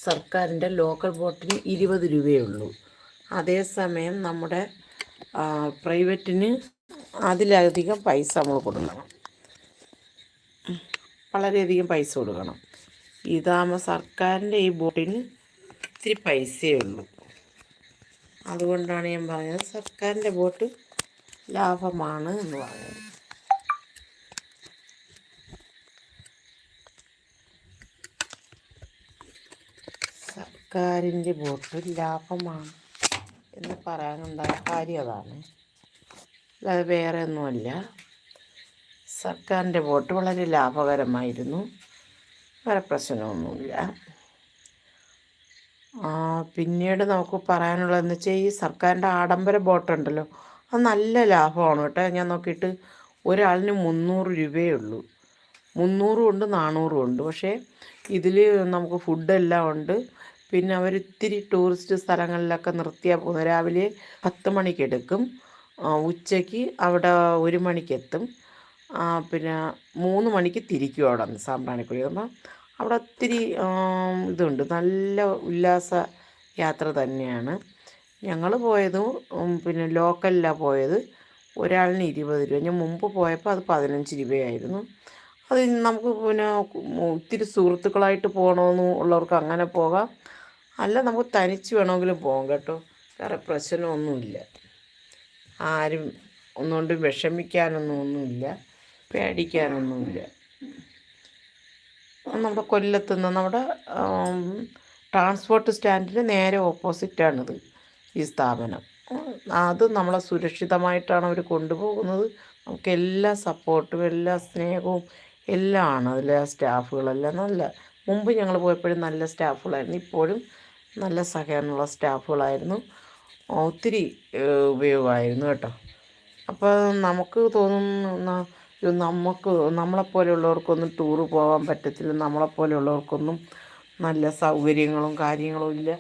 സർക്കാരിൻ്റെ ലോക്കൽ ബോട്ടിന് 20 രൂപയേ ഉള്ളൂ. അതേസമയം നമ്മുടെ പ്രൈവറ്റിന് അതിലധികം പൈസ നമ്മൾ കൊടുക്കണം, വളരെയധികം പൈസ കൊടുക്കണം. ഇതാകുമ്പോൾ സർക്കാരിൻ്റെ ഈ ബോട്ടിന് ഇത്തിരി പൈസയേ ഉള്ളൂ. അതുകൊണ്ടാണ് ഞാൻ പറഞ്ഞത് സർക്കാരിൻ്റെ ബോട്ട് ലാഭമാണ് എന്ന് പറയുന്നത്. സർക്കാരിൻ്റെ ബോട്ട് ലാഭമാണ് എന്ന് പറയാനുണ്ടായ കാര്യം അതാണ്, അല്ലാതെ വേറെ ഒന്നുമല്ല. സർക്കാരിൻ്റെ ബോട്ട് വളരെ ലാഭകരമായിരുന്നു, വേറെ പ്രശ്നമൊന്നുമില്ല. പിന്നീട് നമുക്ക് പറയാനുള്ളതെന്ന് വെച്ചാൽ ഈ സർക്കാരിൻ്റെ ആഡംബര ബോട്ടുണ്ടല്ലോ, അത് നല്ല ലാഭമാണ് കേട്ടോ. ഞാൻ നോക്കിയിട്ട് ഒരാളിന് 300 രൂപയേ ഉള്ളൂ. 300 ഉണ്ട്, 400 ഉണ്ട്. പക്ഷേ ഇതിൽ നമുക്ക് ഫുഡെല്ലാം ഉണ്ട്. പിന്നെ അവർ ഇത്തിരി ടൂറിസ്റ്റ് സ്ഥലങ്ങളിലൊക്കെ നിർത്തിയാൽ പോകുന്നത്. രാവിലെ 10 മണിക്ക് എടുക്കും, ഉച്ചയ്ക്ക് അവിടെ 1 മണിക്ക് എത്തും, പിന്നെ 3 മണിക്ക് തിരിക്കും അവിടെ നിന്ന് സാമ്പ്രാണിക്കുഴി. അപ്പം അവിടെ ഒത്തിരി ഇതുണ്ട്, നല്ല ഉല്ലാസ യാത്ര തന്നെയാണ്. ഞങ്ങൾ പോയത് പിന്നെ ലോക്കലിലാണ് പോയത്. ഒരാളിന് 20 രൂപ. ഞാൻ മുമ്പ് പോയപ്പോൾ അത് 15 രൂപയായിരുന്നു. അത് നമുക്ക് പിന്നെ ഒത്തിരി സുഹൃത്തുക്കളായിട്ട് പോകണമെന്ന് ഉള്ളവർക്ക് അങ്ങനെ പോകാം, അല്ല നമുക്ക് തനിച്ച് വേണമെങ്കിലും പോകാം കേട്ടോ. വേറെ പ്രശ്നമൊന്നുമില്ല. ആരും ഒന്നുകൊണ്ട് വിഷമിക്കാനൊന്നുമില്ല, പേടിക്കാനൊന്നുമില്ല. നമ്മുടെ കൊല്ലത്തുനിന്ന് നമ്മുടെ ട്രാൻസ്പോർട്ട് സ്റ്റാൻഡിന് നേരെ ഓപ്പോസിറ്റാണിത് ഈ സ്ഥാപനം. അത് നമ്മളെ സുരക്ഷിതമായിട്ടാണ് അവർ കൊണ്ടുപോകുന്നത്. നമുക്ക് എല്ലാ സപ്പോർട്ടും എല്ലാ സ്നേഹവും എല്ലാം ആണ്. അതിലെ സ്റ്റാഫുകളെല്ലാം നല്ല, മുമ്പ് ഞങ്ങൾ പോയപ്പോഴും നല്ല സ്റ്റാഫുകളായിരുന്നു, ഇപ്പോഴും നല്ല സഹകരണമുള്ള സ്റ്റാഫുകളായിരുന്നു. ഒത്തിരി ഉപയോഗമായിരുന്നു കേട്ടോ. അപ്പോൾ നമുക്ക് തോന്നുന്ന നമ്മളെപ്പോലെയുള്ളവർക്കൊന്നും ടൂറ് പോകാൻ പറ്റത്തില്ല, നമ്മളെപ്പോലെയുള്ളവർക്കൊന്നും നല്ല സൗകര്യങ്ങളും കാര്യങ്ങളും ഇല്ല,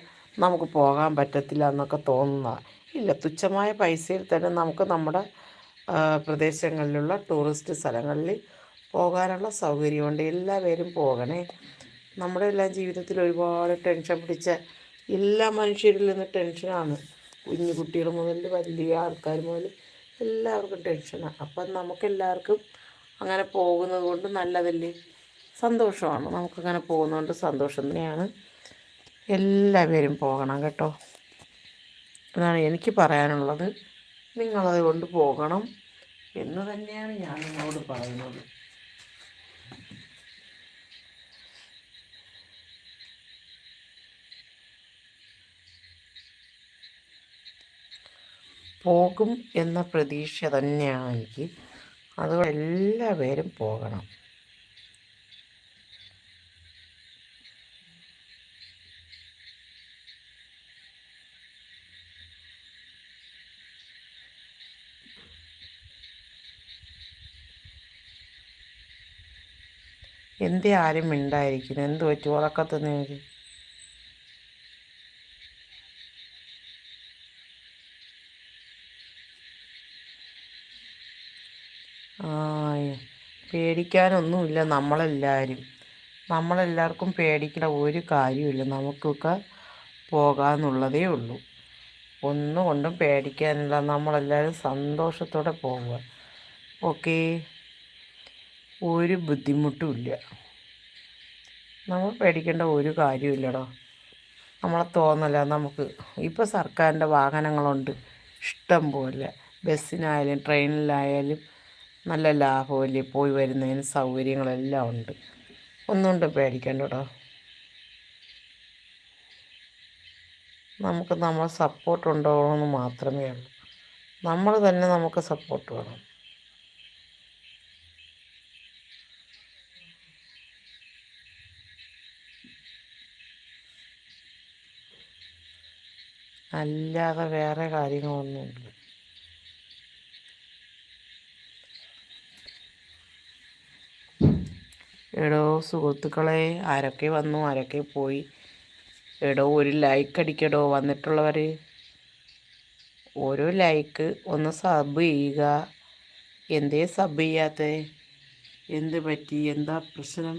നമുക്ക് പോകാൻ പറ്റത്തില്ല എന്നൊക്കെ തോന്നുന്നതാണ്. ഇല്ല, തുച്ഛമായ പൈസയിൽ തന്നെ നമുക്ക് നമ്മുടെ പ്രദേശങ്ങളിലുള്ള ടൂറിസ്റ്റ് സ്ഥലങ്ങളിൽ പോകാനുള്ള സൗകര്യമുണ്ട്. എല്ലാവരും പോകണേ. നമ്മുടെ എല്ലാം ജീവിതത്തിൽ ഒരുപാട് ടെൻഷൻ പിടിച്ച എല്ലാ മനുഷ്യരിൽ നിന്ന് ടെൻഷനാണ്. കുഞ്ഞു കുട്ടികൾ മുതൽ വലിയ ആൾക്കാർ മുതൽ എല്ലാവർക്കും ടെൻഷനാണ്. അപ്പം നമുക്കെല്ലാവർക്കും അങ്ങനെ പോകുന്നത് കൊണ്ട് നല്ലതല്ലേ, സന്തോഷമാണ്. നമുക്കങ്ങനെ പോകുന്നതുകൊണ്ട് സന്തോഷം തന്നെയാണ്. എല്ലാവരും പോകണം കേട്ടോ, അതാണ് എനിക്ക് പറയാനുള്ളത്. നിങ്ങളത് കൊണ്ട് പോകണം എന്ന് തന്നെയാണ് ഞാൻ നിങ്ങളോട് പറയുന്നത്. പോകും എന്ന പ്രതീക്ഷ തന്നെയാണ് എനിക്ക്. അതുകൊണ്ട് എല്ലാവരും പോകണം. എന്തേ ആരും മിണ്ടായിരിക്കുന്നു? എന്ത് പറ്റി ഉറക്കത്തുനിന്ന്? പേടിക്കാനൊന്നുമില്ല. നമ്മളെല്ലാവർക്കും പേടിക്കണ ഒരു കാര്യമില്ല. നമുക്കൊക്കെ പോകാമെന്നുള്ളതേ ഉള്ളൂ. ഒന്നും കൊണ്ടും പേടിക്കാനില്ല. നമ്മളെല്ലാവരും സന്തോഷത്തോടെ പോവുക. ഓക്കേ, ഒരു ബുദ്ധിമുട്ടുമില്ല. നമ്മൾ പേടിക്കേണ്ട ഒരു കാര്യമില്ലടോ. നമ്മളെ തോന്നല നമുക്ക് ഇപ്പോൾ സർക്കാരിൻ്റെ വാഹനങ്ങളുണ്ട് ഇഷ്ടം പോലെ. ബസ്സിനായാലും ട്രെയിനിലായാലും നല്ല ലാഭമല്ലേ, പോയി വരുന്നതിന് സൗകര്യങ്ങളെല്ലാം ഉണ്ട്. ഒന്നുകൊണ്ടും പേടിക്കണ്ടോ. നമുക്ക് നമ്മളെ സപ്പോർട്ട് ഉണ്ടാവണമെന്ന് മാത്രമേ ഉള്ളൂ. നമ്മൾ തന്നെ നമുക്ക് സപ്പോർട്ട് വേണം. അല്ലാതെ വേറെ കാര്യങ്ങളൊന്നുമില്ല. എടോ സുഹൃത്തുക്കളെ, ആരൊക്കെ വന്നു ആരൊക്കെ പോയി? എടോ ഒരു ലൈക്ക് അടിക്കടോ വന്നിട്ടുള്ളവർ. ഓരോ ലൈക്ക്, ഒന്ന് സബ് ചെയ്യുക. എന്തേ സബ് ചെയ്യാത്തേ? എന്ത് പറ്റി? എന്താ പ്രശ്നം?